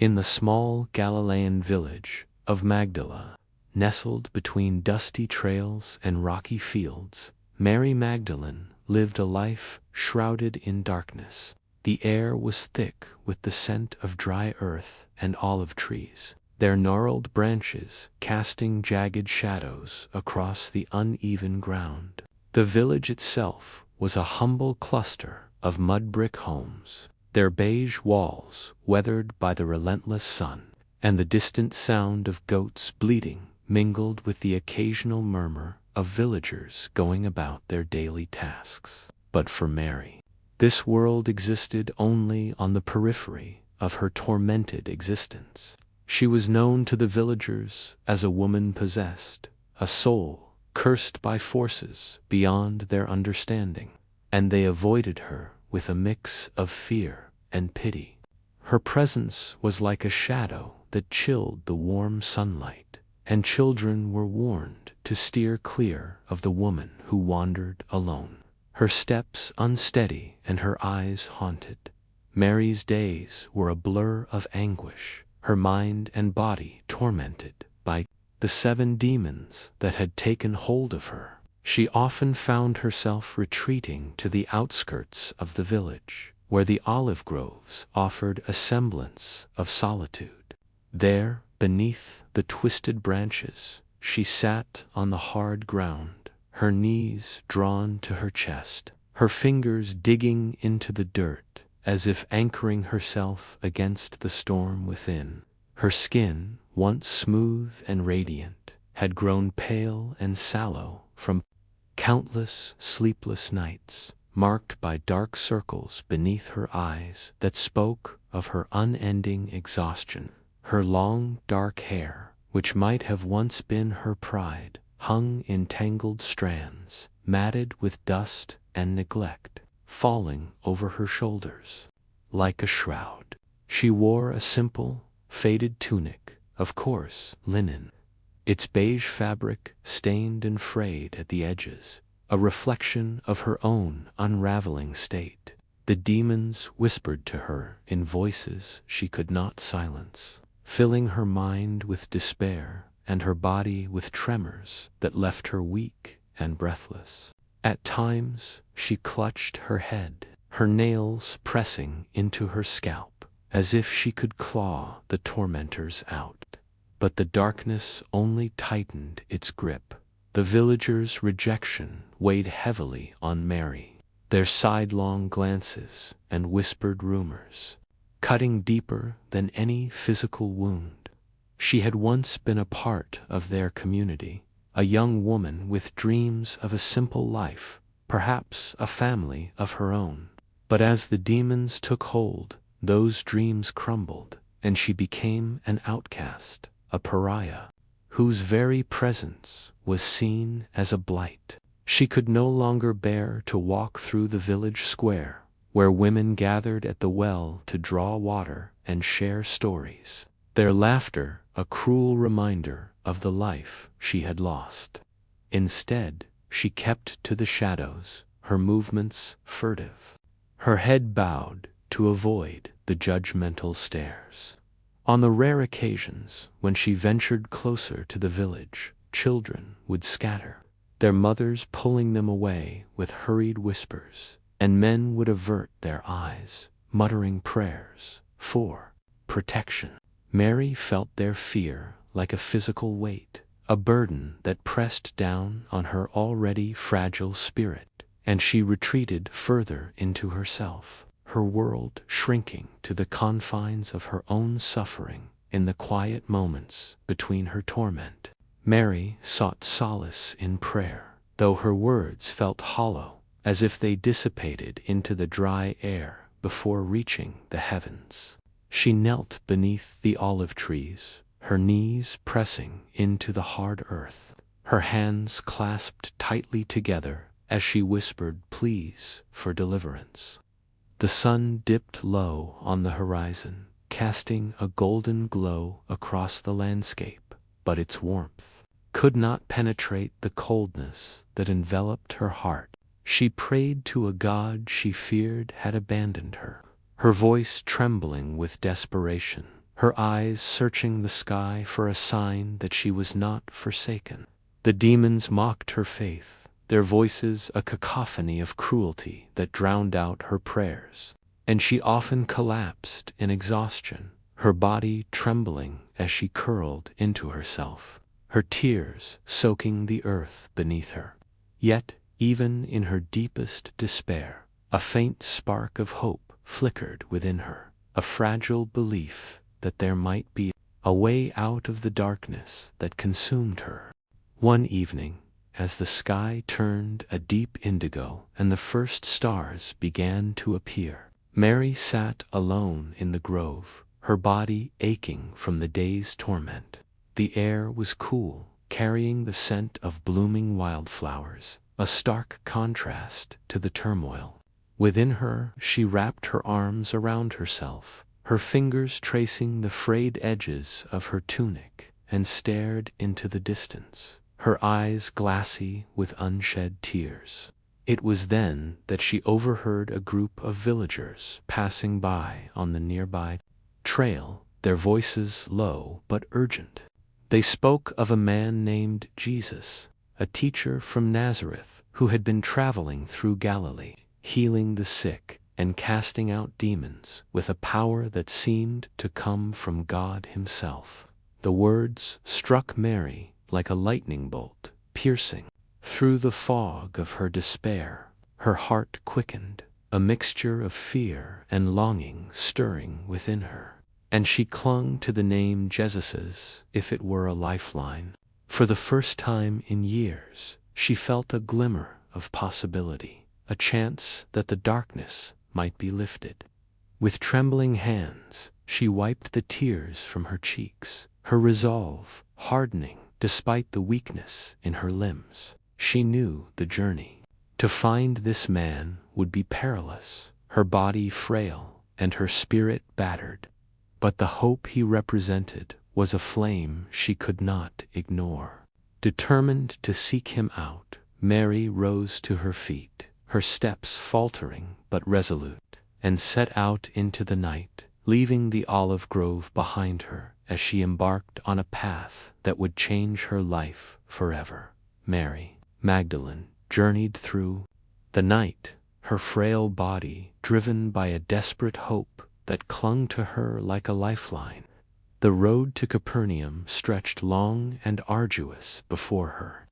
In the small Galilean village of Magdala, nestled between dusty trails and rocky fields, Mary Magdalene lived a life shrouded in darkness. The air was thick with the scent of dry earth and olive trees, their gnarled branches casting jagged shadows across the uneven ground. The village itself was a humble cluster of mud brick homes, their beige walls weathered by the relentless sun, and the distant sound of goats bleating mingled with the occasional murmur of villagers going about their daily tasks. But for Mary, this world existed only on the periphery of her tormented existence. She was known to the villagers as a woman possessed, a soul cursed by forces beyond their understanding, and they avoided her with a mix of fear and pity. Her presence was like a shadow that chilled the warm sunlight, and children were warned to steer clear of the woman who wandered alone. Her steps unsteady and her eyes haunted. Mary's days were a blur of anguish, her mind and body tormented by the 7 demons that had taken hold of her. She often found herself retreating to the outskirts of the village, where the olive groves offered a semblance of solitude. There, beneath the twisted branches, she sat on the hard ground, her knees drawn to her chest, her fingers digging into the dirt as if anchoring herself against the storm within. Her skin, once smooth and radiant, had grown pale and sallow from countless sleepless nights, marked by dark circles beneath her eyes that spoke of her unending exhaustion. Her long, dark hair, which might have once been her pride, hung in tangled strands, matted with dust and neglect, falling over her shoulders like a shroud. She wore a simple, faded tunic, of coarse linen, its beige fabric stained and frayed at the edges, a reflection of her own unraveling state. The demons whispered to her in voices she could not silence, filling her mind with despair and her body with tremors that left her weak and breathless. At times she clutched her head, her nails pressing into her scalp, as if she could claw the tormentors out. But the darkness only tightened its grip. The villagers' rejection weighed heavily on Mary, their sidelong glances and whispered rumors cutting deeper than any physical wound. She had once been a part of their community, a young woman with dreams of a simple life, perhaps a family of her own. But as the demons took hold, those dreams crumbled, and she became an outcast, a pariah, whose very presence was seen as a blight. She could no longer bear to walk through the village square, where women gathered at the well to draw water and share stories, their laughter a cruel reminder of the life she had lost. Instead, she kept to the shadows, her movements furtive, her head bowed to avoid the judgmental stares. On the rare occasions when she ventured closer to the village, children would scatter, their mothers pulling them away with hurried whispers, and men would avert their eyes, muttering prayers for protection. Mary felt their fear like a physical weight, a burden that pressed down on her already fragile spirit, and she retreated further into herself, her world shrinking to the confines of her own suffering in the quiet moments between her torment. Mary sought solace in prayer, though her words felt hollow, as if they dissipated into the dry air before reaching the heavens. She knelt beneath the olive trees, her knees pressing into the hard earth, her hands clasped tightly together as she whispered pleas for deliverance. The sun dipped low on the horizon, casting a golden glow across the landscape, but its warmth could not penetrate the coldness that enveloped her heart. She prayed to a God she feared had abandoned her, her voice trembling with desperation, her eyes searching the sky for a sign that she was not forsaken. The demons mocked her faith, their voices a cacophony of cruelty that drowned out her prayers, and she often collapsed in exhaustion, her body trembling as she curled into herself, her tears soaking the earth beneath her. Yet, even in her deepest despair, a faint spark of hope flickered within her, a fragile belief that there might be a way out of the darkness that consumed her. One evening, as the sky turned a deep indigo and the first stars began to appear, Mary sat alone in the grove, her body aching from the day's torment. The air was cool, carrying the scent of blooming wildflowers, a stark contrast to the turmoil. Within her, she wrapped her arms around herself, her fingers tracing the frayed edges of her tunic, and stared into the distance, her eyes glassy with unshed tears. It was then that she overheard a group of villagers passing by on the nearby trail, their voices low but urgent. They spoke of a man named Jesus, a teacher from Nazareth who had been traveling through Galilee, healing the sick and casting out demons with a power that seemed to come from God Himself. The words struck Mary like a lightning bolt, piercing through the fog of her despair. Her heart quickened, a mixture of fear and longing stirring within her, and she clung to the name Jesus as if it were a lifeline. For the first time in years, she felt a glimmer of possibility, a chance that the darkness might be lifted. With trembling hands, she wiped the tears from her cheeks, her resolve hardening despite the weakness in her limbs. She knew the journey to find this man would be perilous, her body frail and her spirit battered. But the hope he represented was a flame she could not ignore. Determined to seek him out, Mary rose to her feet, her steps faltering but resolute, and set out into the night, leaving the olive grove behind her as she embarked on a path that would change her life forever. Mary Magdalene journeyed through the night, her frail body driven by a desperate hope that clung to her like a lifeline. The road to Capernaum stretched long and arduous before her,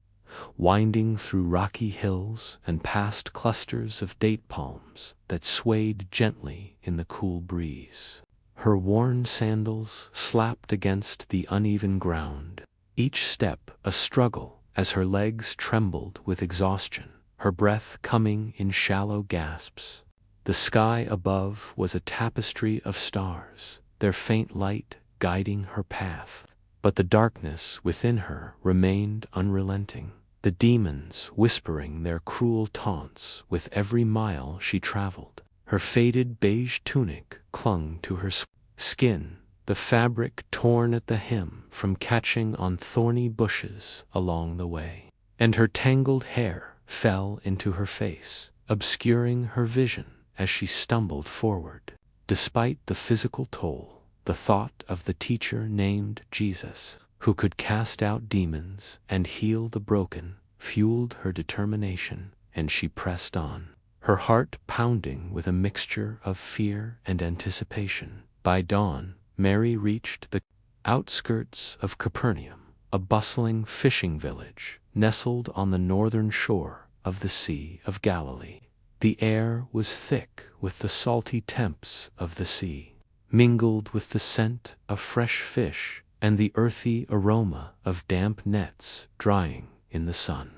winding through rocky hills and past clusters of date palms that swayed gently in the cool breeze. Her worn sandals slapped against the uneven ground, each step a struggle as her legs trembled with exhaustion, her breath coming in shallow gasps. The sky above was a tapestry of stars, their faint light guiding her path. But the darkness within her remained unrelenting, the demons whispering their cruel taunts with every mile she traveled. Her faded beige tunic clung to her skin, the fabric torn at the hem from catching on thorny bushes along the way, and her tangled hair fell into her face, obscuring her vision as she stumbled forward. Despite the physical toll, the thought of the teacher named Jesus, who could cast out demons and heal the broken, fueled her determination, and she pressed on, her heart pounding with a mixture of fear and anticipation. By dawn, Mary reached the outskirts of Capernaum, a bustling fishing village nestled on the northern shore of the Sea of Galilee. The air was thick with the salty temps of the sea, mingled with the scent of fresh fish and the earthy aroma of damp nets drying in the sun.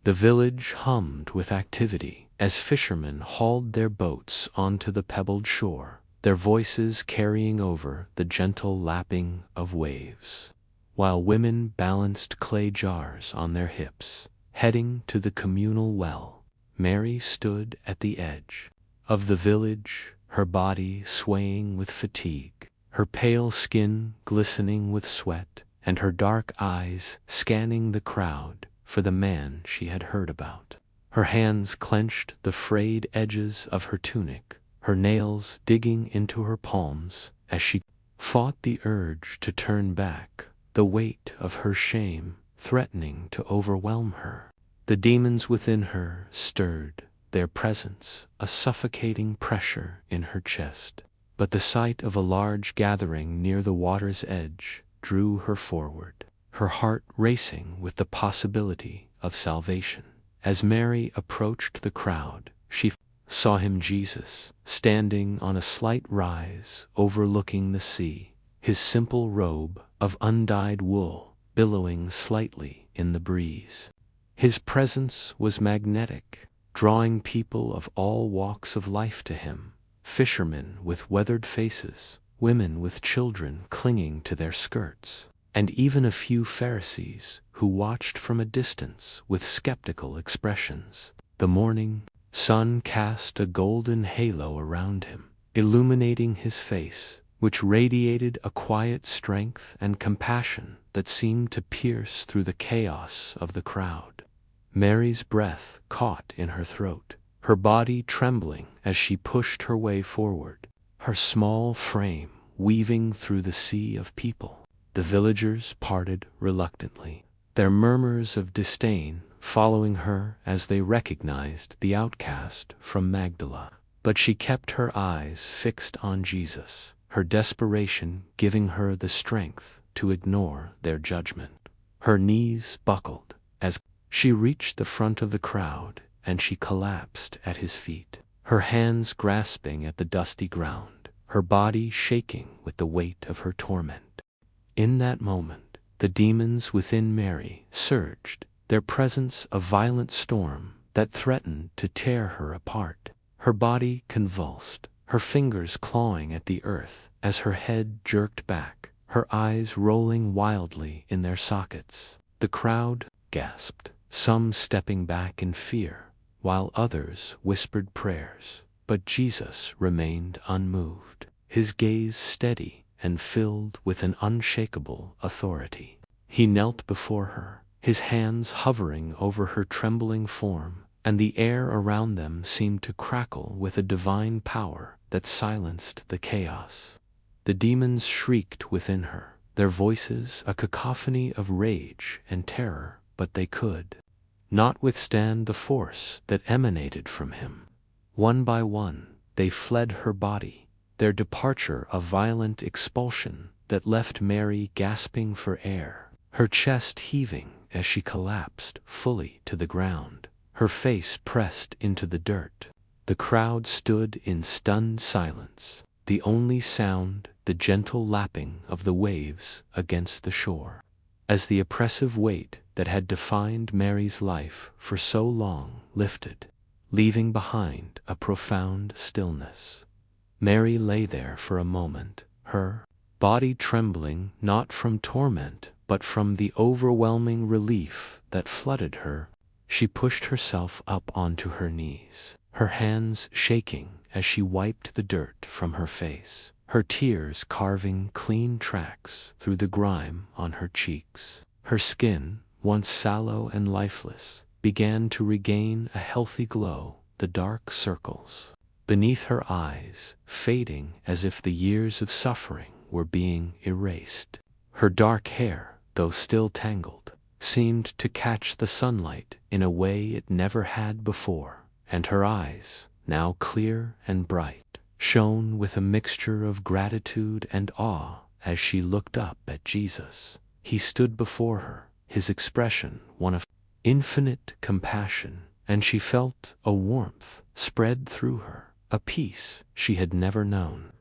The village hummed with activity as fishermen hauled their boats onto the pebbled shore, their voices carrying over the gentle lapping of waves, while women balanced clay jars on their hips, heading to the communal well. Mary stood at the edge of the village, her body swaying with fatigue, her pale skin glistening with sweat, and her dark eyes scanning the crowd for the man she had heard about. Her hands clenched the frayed edges of her tunic, her nails digging into her palms as she fought the urge to turn back, the weight of her shame threatening to overwhelm her. The demons within her stirred, their presence a suffocating pressure in her chest. But the sight of a large gathering near the water's edge drew her forward, her heart racing with the possibility of salvation. As Mary approached the crowd, she saw him, Jesus, standing on a slight rise overlooking the sea, his simple robe of undyed wool billowing slightly in the breeze. His presence was magnetic, drawing people of all walks of life to him, fishermen with weathered faces, women with children clinging to their skirts, and even a few Pharisees who watched from a distance with skeptical expressions. The morning sun cast a golden halo around him, illuminating his face, which radiated a quiet strength and compassion that seemed to pierce through the chaos of the crowd. Mary's breath caught in her throat, her body trembling as she pushed her way forward, her small frame weaving through the sea of people. The villagers parted reluctantly, their murmurs of disdain following her as they recognized the outcast from Magdala. But she kept her eyes fixed on Jesus, her desperation giving her the strength to ignore their judgment. Her knees buckled as she reached the front of the crowd, and she collapsed at his feet, her hands grasping at the dusty ground, her body shaking with the weight of her torment. In that moment, the demons within Mary surged, their presence a violent storm that threatened to tear her apart. Her body convulsed, her fingers clawing at the earth as her head jerked back, her eyes rolling wildly in their sockets. The crowd gasped, some stepping back in fear, while others whispered prayers. But Jesus remained unmoved, his gaze steady and filled with an unshakable authority. He knelt before her, his hands hovering over her trembling form, and the air around them seemed to crackle with a divine power that silenced the chaos. The demons shrieked within her, their voices a cacophony of rage and terror, but they could not withstand the force that emanated from him. One by one, they fled her body, their departure a violent expulsion that left Mary gasping for air, her chest heaving as she collapsed fully to the ground, her face pressed into the dirt. The crowd stood in stunned silence, the only sound the gentle lapping of the waves against the shore. As the oppressive weight that had defined Mary's life for so long lifted, leaving behind a profound stillness, Mary lay there for a moment, her body trembling not from torment but from the overwhelming relief that flooded her. She pushed herself up onto her knees, her hands shaking as she wiped the dirt from her face, her tears carving clean tracks through the grime on her cheeks. Her skin, once sallow and lifeless, began to regain a healthy glow, the dark circles beneath her eyes fading as if the years of suffering were being erased. Her dark hair, though still tangled, seemed to catch the sunlight in a way it never had before, and her eyes, now clear and bright, shone with a mixture of gratitude and awe as she looked up at Jesus. He stood before her, his expression one of infinite compassion, and she felt a warmth spread through her, a peace she had never known.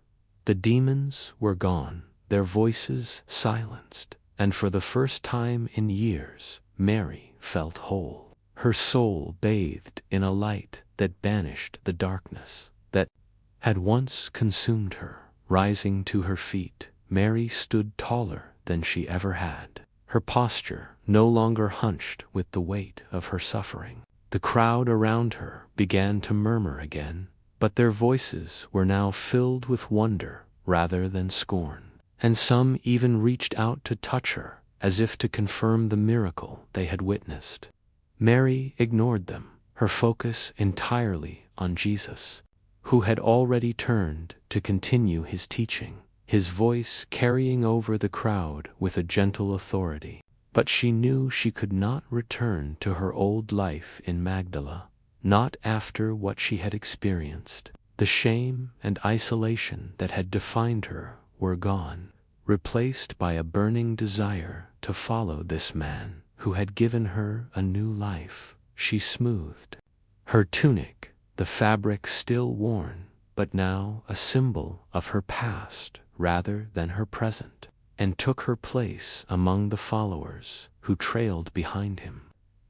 The demons were gone, their voices silenced, and for the first time in years, Mary felt whole, her soul bathed in a light that banished the darkness that had once consumed her. Rising to her feet, Mary stood taller than she ever had, her posture no longer hunched with the weight of her suffering. The crowd around her began to murmur again, but their voices were now filled with wonder rather than scorn, and some even reached out to touch her, as if to confirm the miracle they had witnessed. Mary ignored them, her focus entirely on Jesus, who had already turned to continue his teaching. his voice carrying over the crowd with a gentle authority. But she knew she could not return to her old life in Magdala, not after what she had experienced. The shame and isolation that had defined her were gone, replaced by a burning desire to follow this man who had given her a new life. She smoothed her tunic, the fabric still worn, but now a symbol of her past rather than her present, and took her place among the followers who trailed behind him.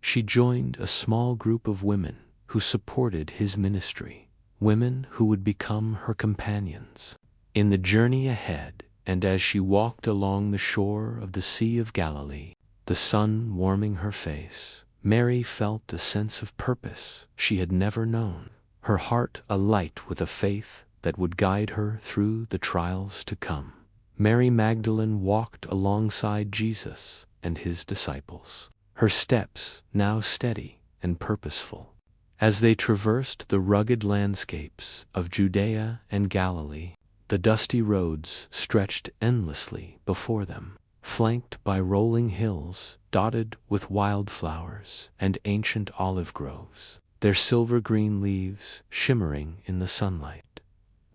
She joined a small group of women who supported his ministry, women who would become her companions in the journey ahead. And as she walked along the shore of the Sea of Galilee, the sun warming her face, Mary felt a sense of purpose she had never known, her heart alight with a faith that would guide her through the trials to come. Mary Magdalene walked alongside Jesus and his disciples, her steps now steady and purposeful. As they traversed the rugged landscapes of Judea and Galilee, the dusty roads stretched endlessly before them, flanked by rolling hills dotted with wildflowers and ancient olive groves, their silver-green leaves shimmering in the sunlight.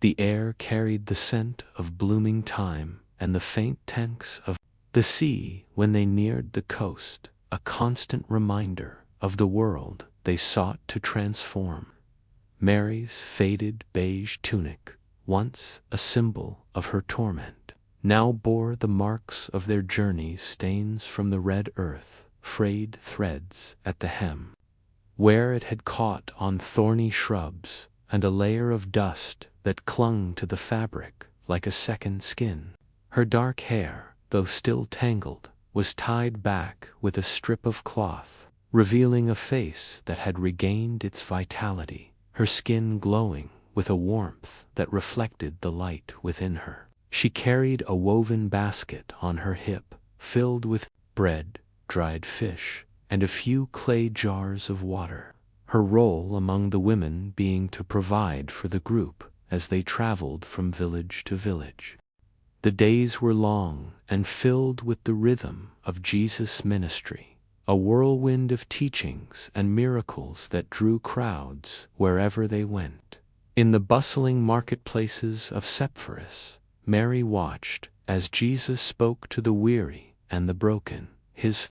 The air carried the scent of blooming thyme and the faint tinks of the sea when they neared the coast, a constant reminder of the world they sought to transform. Mary's faded beige tunic, once a symbol of her torment, now bore the marks of their journey's stains from the red earth, frayed threads at the hem, where it had caught on thorny shrubs, and a layer of dust that clung to the fabric like a second skin. Her dark hair, though still tangled, was tied back with a strip of cloth, revealing a face that had regained its vitality, her skin glowing with a warmth that reflected the light within her. She carried a woven basket on her hip, filled with bread, dried fish, and a few clay jars of water, her role among the women being to provide for the group as they traveled from village to village. The days were long and filled with the rhythm of Jesus' ministry, a whirlwind of teachings and miracles that drew crowds wherever they went. In the bustling marketplaces of Sepphoris, Mary watched as Jesus spoke to the weary and the broken, his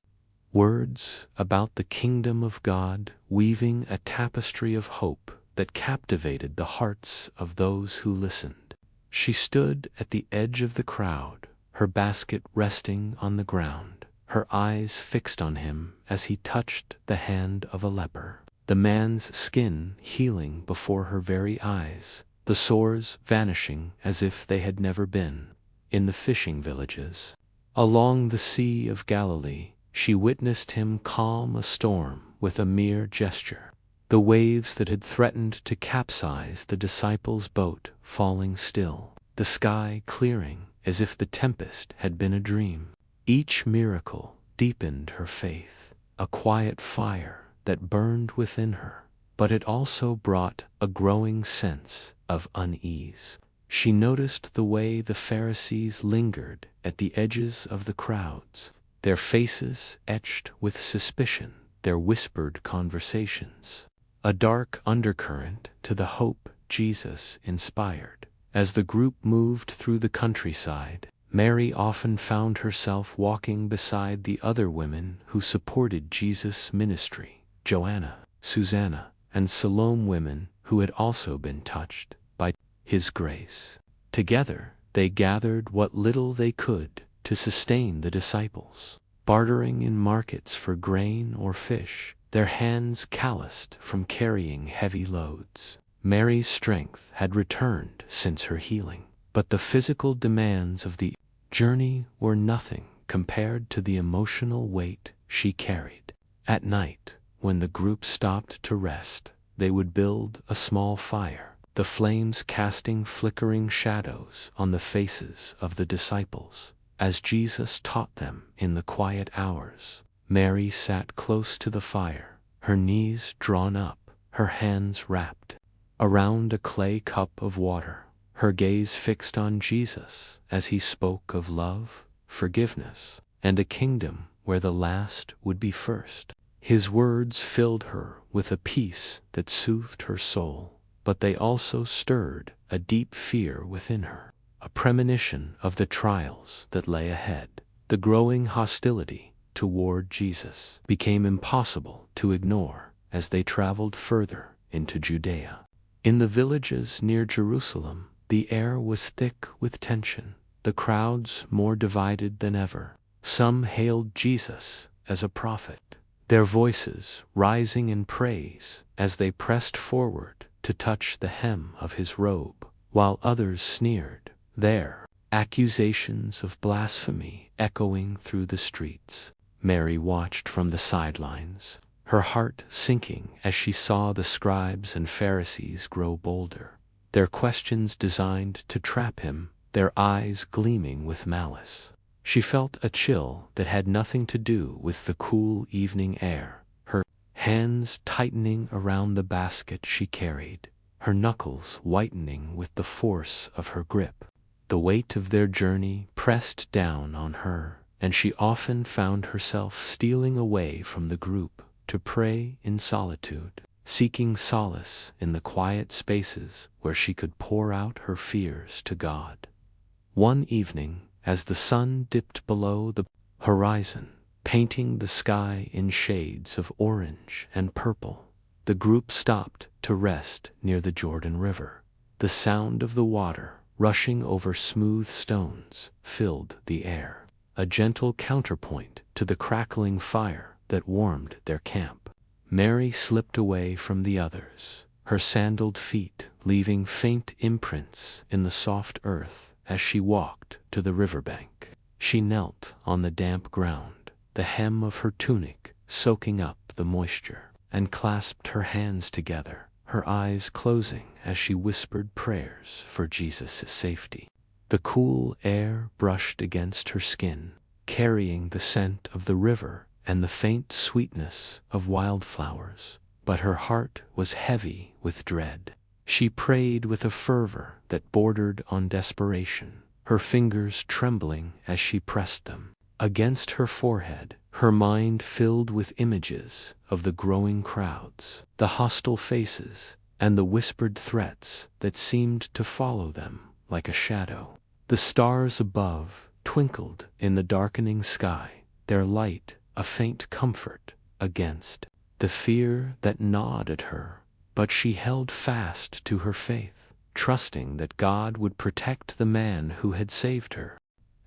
words about the kingdom of God weaving a tapestry of hope that captivated the hearts of those who listened. She stood at the edge of the crowd, her basket resting on the ground, her eyes fixed on him as he touched the hand of a leper, the man's skin healing before her very eyes, the sores vanishing as if they had never been. In the fishing villages along the Sea of Galilee, she witnessed him calm a storm with a mere gesture, the waves that had threatened to capsize the disciples' boat falling still, the sky clearing as if the tempest had been a dream. Each miracle deepened her faith, a quiet fire that burned within her, but it also brought a growing sense of unease. She noticed the way the Pharisees lingered at the edges of the crowds, their faces etched with suspicion, their whispered conversations, a dark undercurrent to the hope Jesus inspired. As the group moved through the countryside, Mary often found herself walking beside the other women who supported Jesus' ministry, Joanna, Susanna, and Salome, women who had also been touched by his grace. Together, they gathered what little they could to sustain the disciples, bartering in markets for grain or fish, their hands calloused from carrying heavy loads. Mary's strength had returned since her healing, but the physical demands of the journey were nothing compared to the emotional weight she carried. At night, when the group stopped to rest, they would build a small fire, the flames casting flickering shadows on the faces of the disciples. As Jesus taught them in the quiet hours, Mary sat close to the fire, her knees drawn up, her hands wrapped around a clay cup of water, her gaze fixed on Jesus as he spoke of love, forgiveness, and a kingdom where the last would be first. His words filled her with a peace that soothed her soul, but they also stirred a deep fear within her, a premonition of the trials that lay ahead. The growing hostility toward Jesus became impossible to ignore as they traveled further into Judea. In the villages near Jerusalem, the air was thick with tension, the crowds more divided than ever. Some hailed Jesus as a prophet, their voices rising in praise as they pressed forward to touch the hem of his robe, while others sneered, their accusations of blasphemy echoing through the streets. Mary watched from the sidelines, her heart sinking as she saw the scribes and Pharisees grow bolder, their questions designed to trap him, their eyes gleaming with malice. She felt a chill that had nothing to do with the cool evening air, her hands tightening around the basket she carried, her knuckles whitening with the force of her grip. The weight of their journey pressed down on her, and she often found herself stealing away from the group to pray in solitude, seeking solace in the quiet spaces where she could pour out her fears to God. One evening, as the sun dipped below the horizon, painting the sky in shades of orange and purple, the group stopped to rest near the Jordan River. The sound of the water rushing over smooth stones filled the air, a gentle counterpoint to the crackling fire that warmed their camp. Mary slipped away from the others, her sandaled feet leaving faint imprints in the soft earth as she walked to the riverbank. She knelt on the damp ground, the hem of her tunic soaking up the moisture, and clasped her hands together, her eyes closing as she whispered prayers for Jesus' safety. The cool air brushed against her skin, carrying the scent of the river and the faint sweetness of wildflowers, but her heart was heavy with dread. She prayed with a fervor that bordered on desperation, her fingers trembling as she pressed them against her forehead, her mind filled with images of the growing crowds, the hostile faces, and the whispered threats that seemed to follow them like a shadow. The stars above twinkled in the darkening sky, their light a faint comfort against the fear that gnawed at her, but she held fast to her faith, trusting that God would protect the man who had saved her.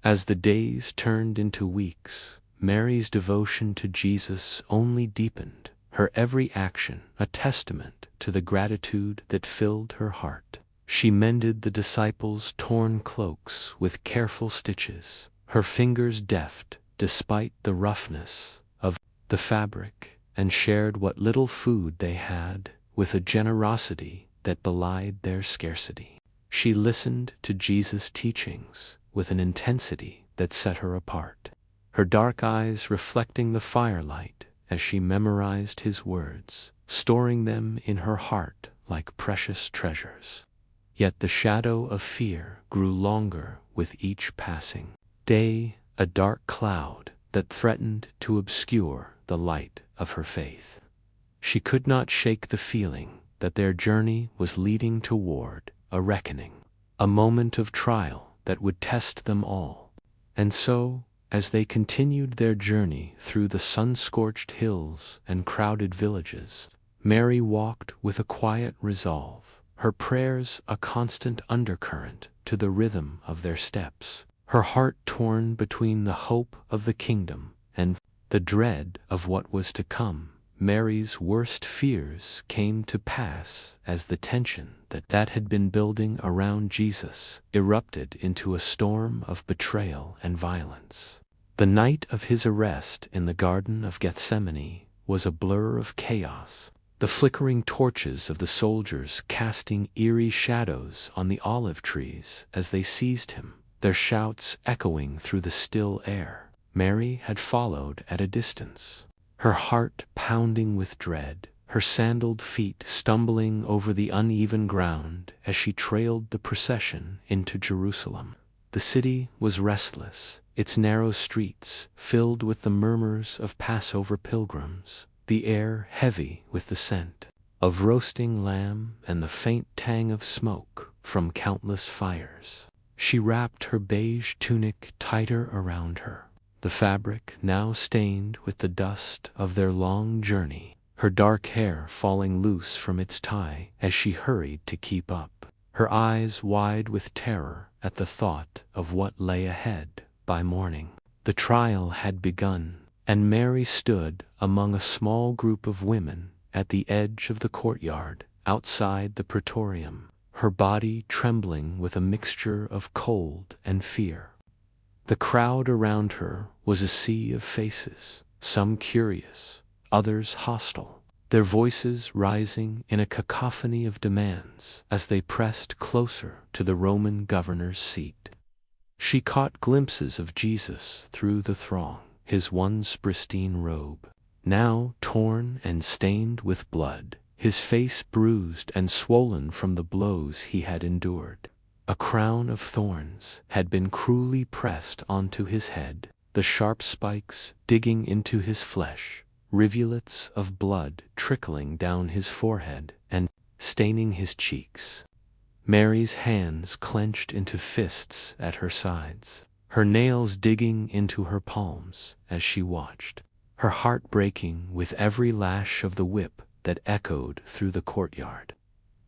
As the days turned into weeks, Mary's devotion to Jesus only deepened, her every action a testament to the gratitude that filled her heart. She mended the disciples' torn cloaks with careful stitches, her fingers deft despite the roughness of the fabric, and shared what little food they had with a generosity that belied their scarcity. She listened to Jesus' teachings with an intensity that set her apart, her dark eyes reflecting the firelight as she memorized his words, storing them in her heart like precious treasures. Yet the shadow of fear grew longer with each passing day, a dark cloud that threatened to obscure the light of her faith. She could not shake the feeling that their journey was leading toward a reckoning, a moment of trial that would test them all. And so, as they continued their journey through the sun-scorched hills and crowded villages, Mary walked with a quiet resolve, her prayers a constant undercurrent to the rhythm of their steps, her heart torn between the hope of the kingdom and the dread of what was to come. Mary's worst fears came to pass as the tension that had been building around Jesus erupted into a storm of betrayal and violence. The night of his arrest in the Garden of Gethsemane was a blur of chaos, the flickering torches of the soldiers casting eerie shadows on the olive trees as they seized him, their shouts echoing through the still air. Mary had followed at a distance, her heart pounding with dread, her sandaled feet stumbling over the uneven ground as she trailed the procession into Jerusalem. The city was restless, its narrow streets filled with the murmurs of Passover pilgrims, the air heavy with the scent of roasting lamb and the faint tang of smoke from countless fires. She wrapped her beige tunic tighter around her, the fabric now stained with the dust of their long journey, her dark hair falling loose from its tie as she hurried to keep up, her eyes wide with terror at the thought of what lay ahead by morning. The trial had begun, and Mary stood among a small group of women at the edge of the courtyard outside the praetorium, her body trembling with a mixture of cold and fear. The crowd around her was a sea of faces, some curious, others hostile, their voices rising in a cacophony of demands as they pressed closer to the Roman governor's seat. She caught glimpses of Jesus through the throng, his once pristine robe, now torn and stained with blood, his face bruised and swollen from the blows he had endured. A crown of thorns had been cruelly pressed onto his head, the sharp spikes digging into his flesh, rivulets of blood trickling down his forehead and staining his cheeks. Mary's hands clenched into fists at her sides, her nails digging into her palms as she watched, her heart breaking with every lash of the whip that echoed through the courtyard.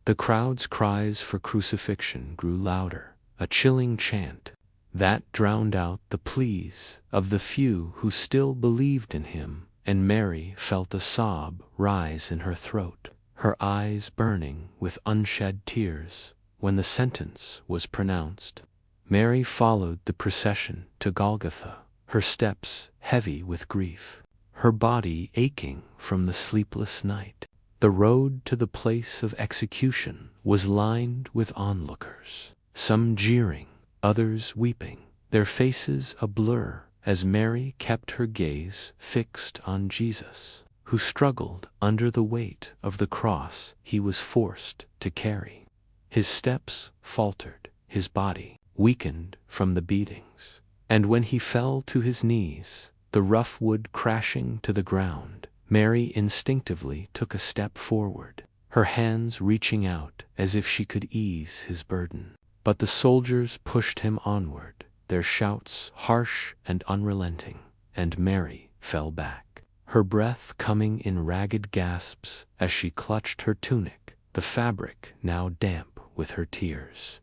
The crowd's cries for crucifixion grew louder, a chilling chant that drowned out the pleas of the few who still believed in him, and Mary felt a sob rise in her throat, her eyes burning with unshed tears. When the sentence was pronounced, Mary followed the procession to Golgotha, her steps heavy with grief, her body aching from the sleepless night. The road to the place of execution was lined with onlookers, some jeering, others weeping, their faces a blur as Mary kept her gaze fixed on Jesus, who struggled under the weight of the cross he was forced to carry. His steps faltered, his body weakened from the beatings, and when he fell to his knees, the rough wood crashing to the ground, Mary instinctively took a step forward, her hands reaching out as if she could ease his burden. But the soldiers pushed him onward, their shouts harsh and unrelenting, and Mary fell back, her breath coming in ragged gasps as she clutched her tunic, the fabric now damp with her tears.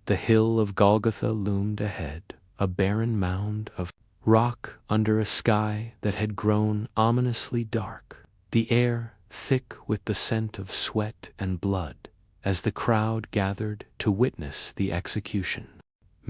The hill of Golgotha loomed ahead, a barren mound of rock under a sky that had grown ominously dark, the air thick with the scent of sweat and blood, as the crowd gathered to witness the execution.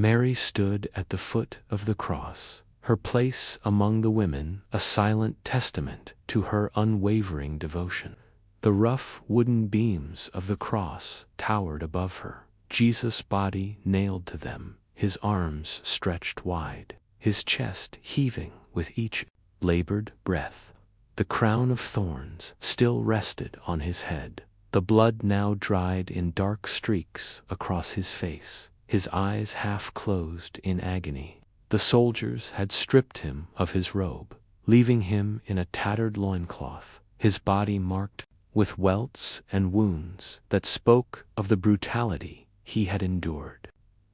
Mary stood at the foot of the cross, her place among the women a silent testament to her unwavering devotion. The rough wooden beams of the cross towered above her, Jesus' body nailed to them, his arms stretched wide, his chest heaving with each labored breath. The crown of thorns still rested on his head, the blood now dried in dark streaks across his face, his eyes half closed in agony. The soldiers had stripped him of his robe, leaving him in a tattered loincloth, his body marked with welts and wounds that spoke of the brutality he had endured.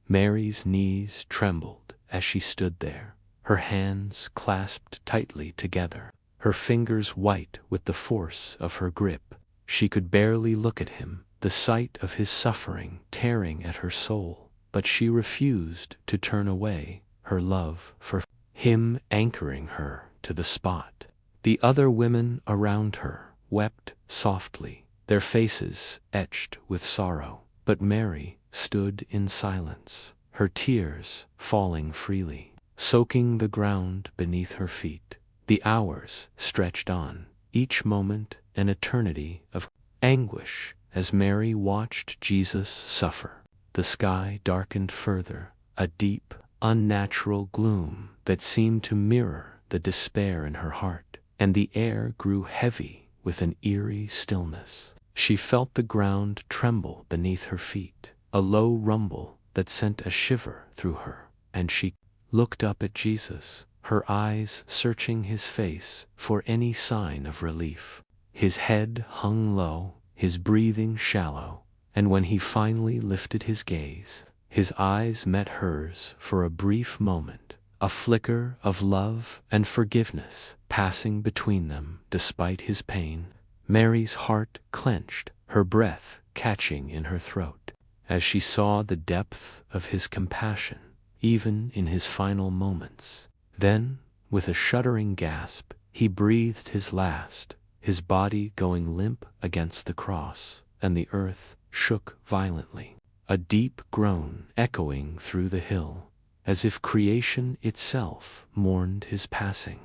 Mary's knees trembled as she stood there, her hands clasped tightly together, her fingers white with the force of her grip. She could barely look at him, the sight of his suffering tearing at her soul, but she refused to turn away, her love for him anchoring her to the spot. The other women around her wept softly, their faces etched with sorrow, but Mary stood in silence, her tears falling freely, soaking the ground beneath her feet. The hours stretched on, each moment an eternity of anguish as Mary watched Jesus suffer. The sky darkened further, a deep, unnatural gloom that seemed to mirror the despair in her heart, and the air grew heavy with an eerie stillness. She felt the ground tremble beneath her feet, a low rumble that sent a shiver through her, and she looked up at Jesus, her eyes searching his face for any sign of relief. His head hung low, his breathing shallow, and when he finally lifted his gaze, his eyes met hers for a brief moment, a flicker of love and forgiveness passing between them despite his pain. Mary's heart clenched, her breath catching in her throat, as she saw the depth of his compassion, even in his final moments. Then, with a shuddering gasp, he breathed his last, his body going limp against the cross, and the earth shook violently, a deep groan echoing through the hill, as if creation itself mourned his passing.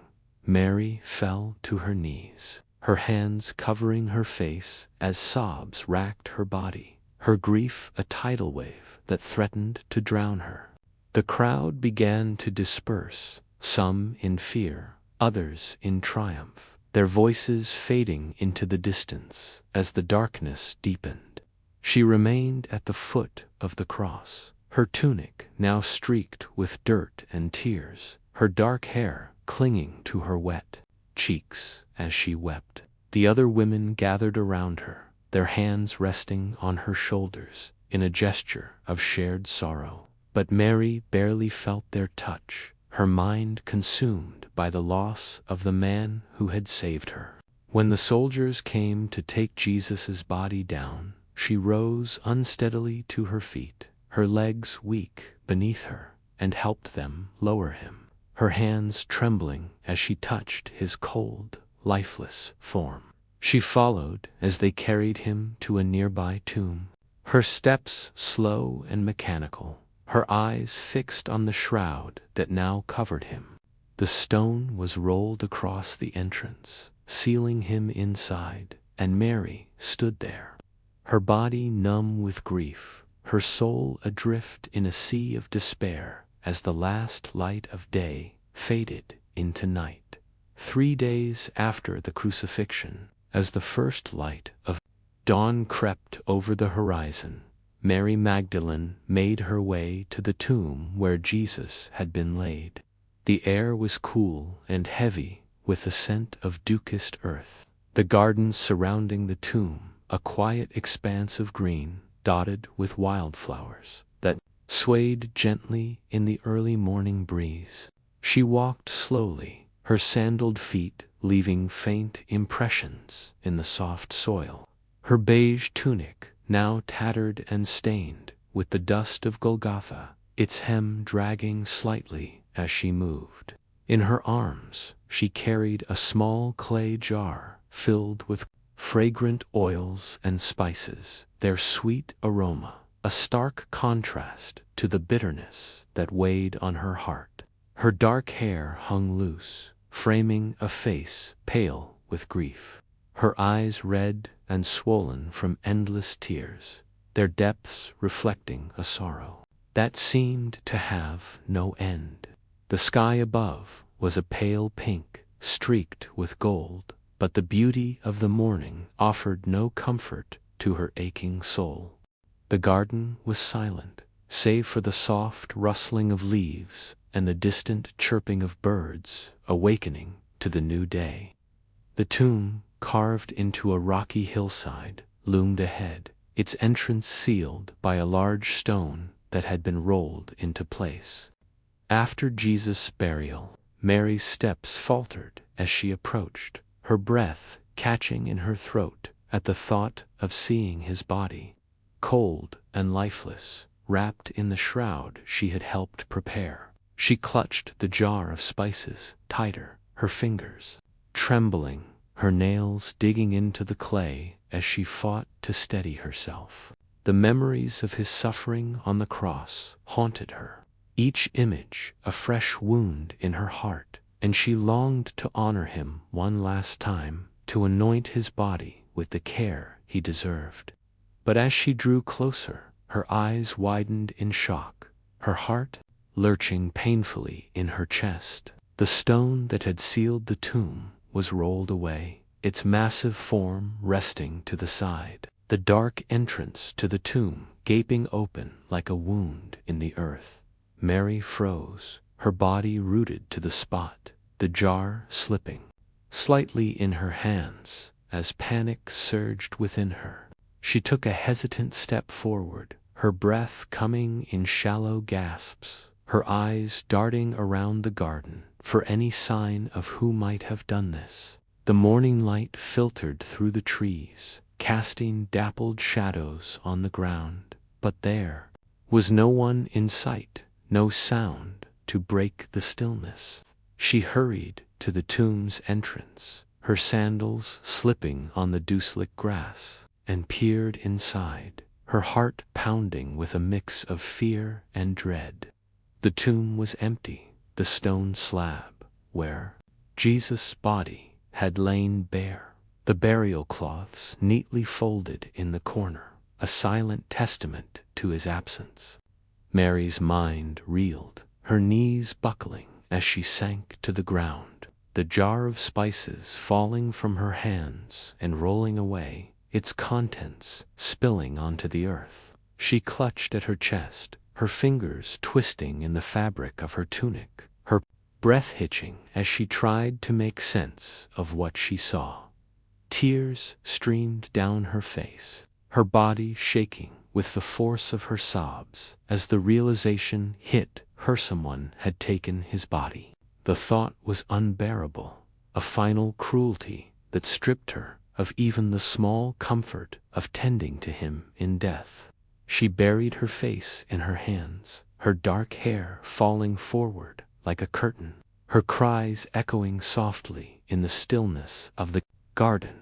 Mary fell to her knees, her hands covering her face as sobs racked her body, her grief a tidal wave that threatened to drown her. The crowd began to disperse, some in fear, others in triumph, their voices fading into the distance as the darkness deepened. She remained at the foot of the cross, her tunic now streaked with dirt and tears, her dark hair clinging to her wet cheeks as she wept. The other women gathered around her, their hands resting on her shoulders in a gesture of shared sorrow. But Mary barely felt their touch, her mind consumed by the loss of the man who had saved her. When the soldiers came to take Jesus' body down, she rose unsteadily to her feet, her legs weak beneath her, and helped them lower him, her hands trembling as she touched his cold, lifeless form. She followed as they carried him to a nearby tomb, her steps slow and mechanical, her eyes fixed on the shroud that now covered him. The stone was rolled across the entrance, sealing him inside, and Mary stood there, her body numb with grief, her soul adrift in a sea of despair as the last light of day faded into night. 3 days after the crucifixion, as the first light of dawn crept over the horizon, Mary Magdalene made her way to the tomb where Jesus had been laid. The air was cool and heavy with the scent of dew-kissed earth. The gardens surrounding the tomb, a quiet expanse of green, dotted with wildflowers that swayed gently in the early morning breeze. She walked slowly, her sandaled feet leaving faint impressions in the soft soil. Her beige tunic, now tattered and stained with the dust of Golgotha, its hem dragging slightly as she moved. In her arms, she carried a small clay jar filled with fragrant oils and spices, their sweet aroma a stark contrast to the bitterness that weighed on her heart. Her dark hair hung loose, framing a face pale with grief, her eyes red and swollen from endless tears, their depths reflecting a sorrow that seemed to have no end. The sky above was a pale pink, streaked with gold, but the beauty of the morning offered no comfort to her aching soul. The garden was silent, save for the soft rustling of leaves and the distant chirping of birds awakening to the new day. The tomb, carved into a rocky hillside, loomed ahead, its entrance sealed by a large stone that had been rolled into place. After Jesus' burial, Mary's steps faltered as she approached, her breath catching in her throat at the thought of seeing his body, cold and lifeless, wrapped in the shroud she had helped prepare. She clutched the jar of spices tighter, her fingers trembling, her nails digging into the clay as she fought to steady herself. The memories of his suffering on the cross haunted her, each image a fresh wound in her heart, and she longed to honor him one last time, to anoint his body with the care he deserved. But as she drew closer, her eyes widened in shock, her heart lurching painfully in her chest. The stone that had sealed the tomb was rolled away, its massive form resting to the side. The dark entrance to the tomb gaping open like a wound in the earth. Mary froze, her body rooted to the spot, the jar slipping slightly in her hands as panic surged within her. She took a hesitant step forward, her breath coming in shallow gasps, her eyes darting around the garden for any sign of who might have done this. The morning light filtered through the trees, casting dappled shadows on the ground, but there was no one in sight, no sound to break the stillness. She hurried to the tomb's entrance, her sandals slipping on the dew-slick grass, and peered inside, her heart pounding with a mix of fear and dread. The tomb was empty, the stone slab, where Jesus' body had lain bare, the burial cloths neatly folded in the corner, a silent testament to his absence. Mary's mind reeled, her knees buckling as she sank to the ground, the jar of spices falling from her hands and rolling away, its contents spilling onto the earth. She clutched at her chest, her fingers twisting in the fabric of her tunic, her breath hitching as she tried to make sense of what she saw. Tears streamed down her face, her body shaking with the force of her sobs as the realization hit her someone had taken his body. The thought was unbearable, a final cruelty that stripped her of even the small comfort of tending to him in death. She buried her face in her hands, her dark hair falling forward like a curtain, her cries echoing softly in the stillness of the garden.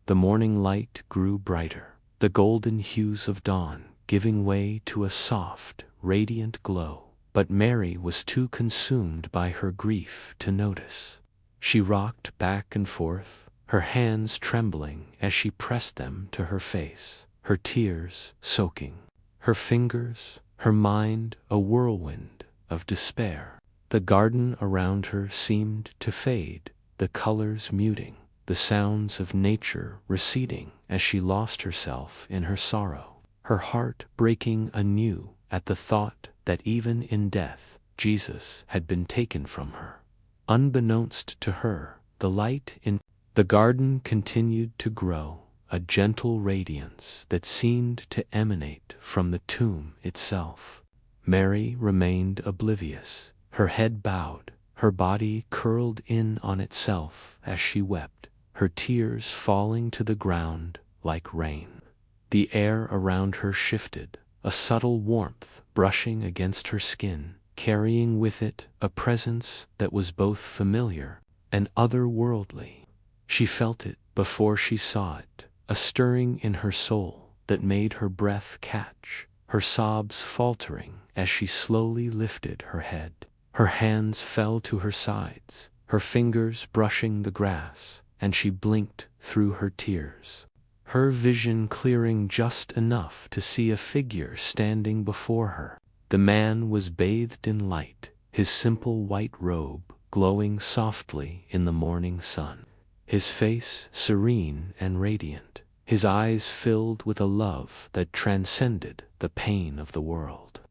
The morning light grew brighter, the golden hues of dawn giving way to a soft, radiant glow, but Mary was too consumed by her grief to notice. She rocked back and forth, her hands trembling as she pressed them to her face, her tears soaking her fingers, her mind a whirlwind of despair. The garden around her seemed to fade, the colors muting, the sounds of nature receding as she lost herself in her sorrow, her heart breaking anew at the thought that even in death Jesus had been taken from her. Unbeknownst to her, the light in the garden continued to grow, a gentle radiance that seemed to emanate from the tomb itself. Mary remained oblivious, her head bowed, her body curled in on itself as she wept, her tears falling to the ground like rain. The air around her shifted, a subtle warmth brushing against her skin, carrying with it a presence that was both familiar and otherworldly. She felt it before she saw it, a stirring in her soul that made her breath catch, her sobs faltering as she slowly lifted her head. Her hands fell to her sides, her fingers brushing the grass, and she blinked through her tears, her vision clearing just enough to see a figure standing before her. The man was bathed in light, his simple white robe glowing softly in the morning sun, his face serene and radiant, his eyes filled with a love that transcended the pain of the world.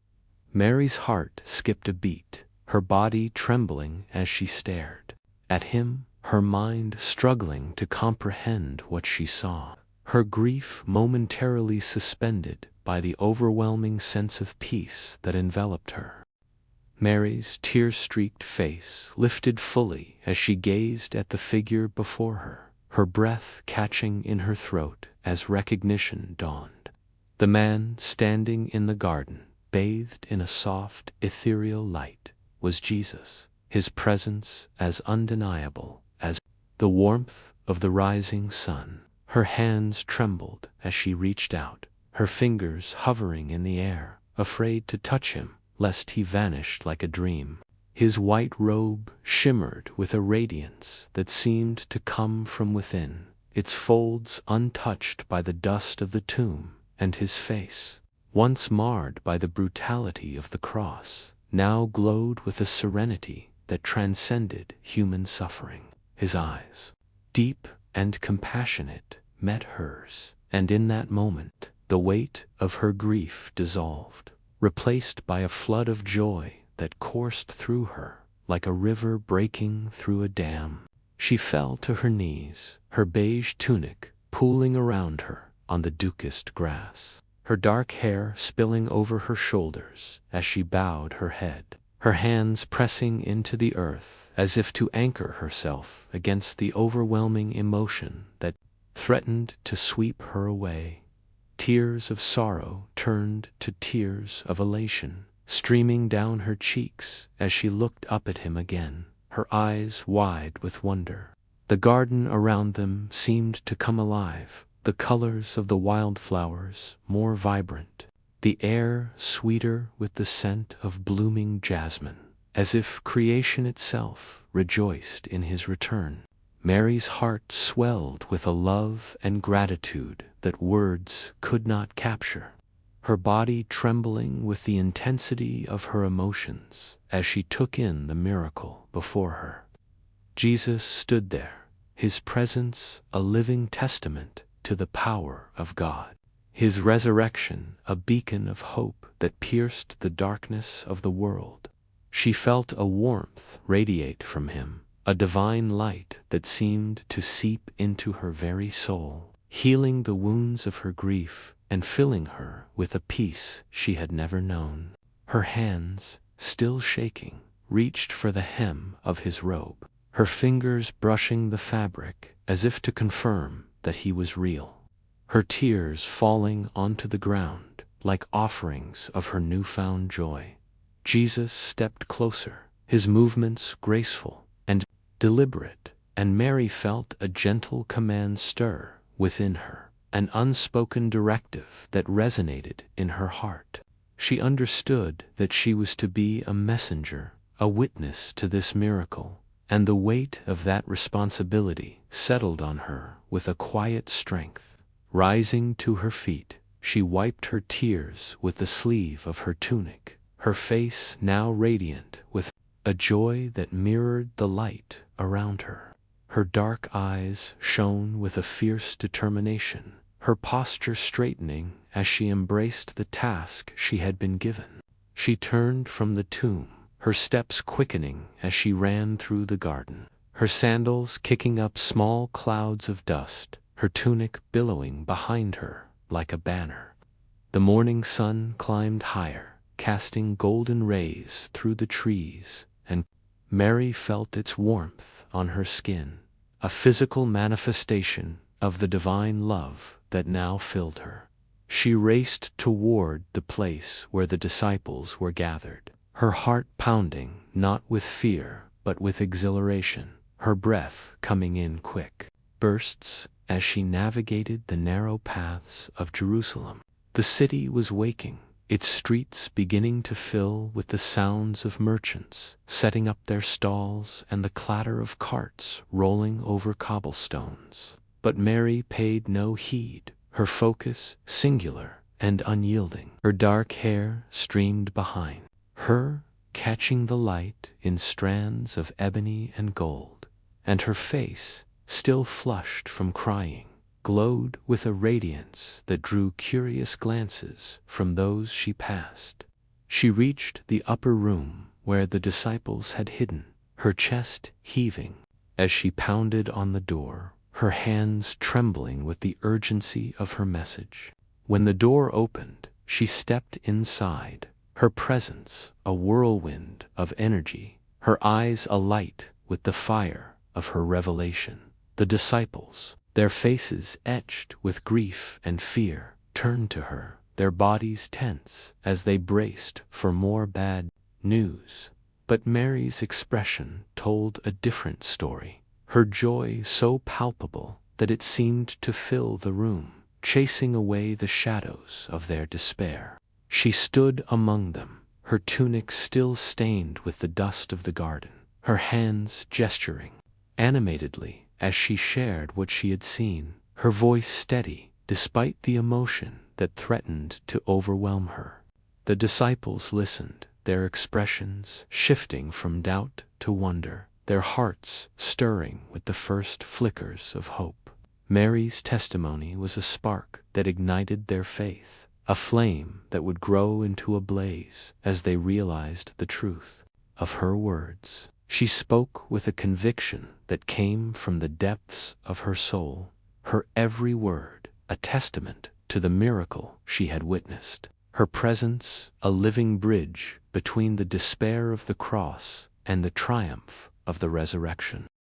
Mary's heart skipped a beat, her body trembling as she stared at him, her mind struggling to comprehend what she saw, her grief momentarily suspended by the overwhelming sense of peace that enveloped her. Mary's tear-streaked face lifted fully as she gazed at the figure before her, her breath catching in her throat as recognition dawned. The man standing in the garden, bathed in a soft, ethereal light, was Jesus, his presence as undeniable as the warmth of the rising sun. Her hands trembled as she reached out, her fingers hovering in the air, afraid to touch him, lest he vanished like a dream. His white robe shimmered with a radiance that seemed to come from within, its folds untouched by the dust of the tomb, and his face, once marred by the brutality of the cross, now glowed with a serenity that transcended human suffering. His eyes, deep and compassionate met hers, and in that moment the weight of her grief dissolved, replaced by a flood of joy that coursed through her like a river breaking through a dam. She fell to her knees, her beige tunic pooling around her on the dukest grass, her dark hair spilling over her shoulders as she bowed her head, her hands pressing into the earth as if to anchor herself against the overwhelming emotion that threatened to sweep her away. Tears of sorrow turned to tears of elation, streaming down her cheeks as she looked up at him again, her eyes wide with wonder. The garden around them seemed to come alive, the colors of the wildflowers more vibrant, the air sweeter with the scent of blooming jasmine, as if creation itself rejoiced in his return. Mary's heart swelled with a love and gratitude that words could not capture, her body trembling with the intensity of her emotions as she took in the miracle before her. Jesus stood there, his presence a living testament to the power of God, his resurrection a beacon of hope that pierced the darkness of the world. She felt a warmth radiate from him, a divine light that seemed to seep into her very soul, healing the wounds of her grief and filling her with a peace she had never known. Her hands, still shaking, reached for the hem of his robe, her fingers brushing the fabric as if to confirm that he was real, her tears falling onto the ground like offerings of her newfound joy. Jesus stepped closer, his movements graceful and deliberate, and Mary felt a gentle command stir within her, an unspoken directive that resonated in her heart. She understood that she was to be a messenger, a witness to this miracle, and the weight of that responsibility settled on her with a quiet strength. Rising to her feet, she wiped her tears with the sleeve of her tunic, her face now radiant with a joy that mirrored the light around her. Her dark eyes shone with a fierce determination, her posture straightening as she embraced the task she had been given. She turned from the tomb, her steps quickening as she ran through the garden, her sandals kicking up small clouds of dust, her tunic billowing behind her like a banner. The morning sun climbed higher, casting golden rays through the trees, and Mary felt its warmth on her skin, a physical manifestation of the divine love that now filled her. She raced toward the place where the disciples were gathered, her heart pounding not with fear but with exhilaration, her breath coming in quick bursts as she navigated the narrow paths of Jerusalem. The city was waking, its streets beginning to fill with the sounds of merchants setting up their stalls and the clatter of carts rolling over cobblestones. But Mary paid no heed, her focus singular and unyielding. Her dark hair streamed behind her, catching the light in strands of ebony and gold, and her face, still flushed from crying, glowed with a radiance that drew curious glances from those she passed. She reached the upper room where the disciples had hidden, her chest heaving as she pounded on the door, her hands trembling with the urgency of her message. When the door opened, she stepped inside, her presence a whirlwind of energy, her eyes alight with the fire of her revelation. The disciples, their faces etched with grief and fear, turned to her, their bodies tense as they braced for more bad news. But Mary's expression told a different story, her joy so palpable that it seemed to fill the room, chasing away the shadows of their despair. She stood among them, her tunic still stained with the dust of the garden, her hands gesturing animatedly as she shared what she had seen, her voice steady despite the emotion that threatened to overwhelm her. The disciples listened, their expressions shifting from doubt to wonder, their hearts stirring with the first flickers of hope. Mary's testimony was a spark that ignited their faith, a flame that would grow into a blaze as they realized the truth of her words. She spoke with a conviction that came from the depths of her soul, her every word a testament to the miracle she had witnessed, her presence a living bridge between the despair of the cross and the triumph of the resurrection.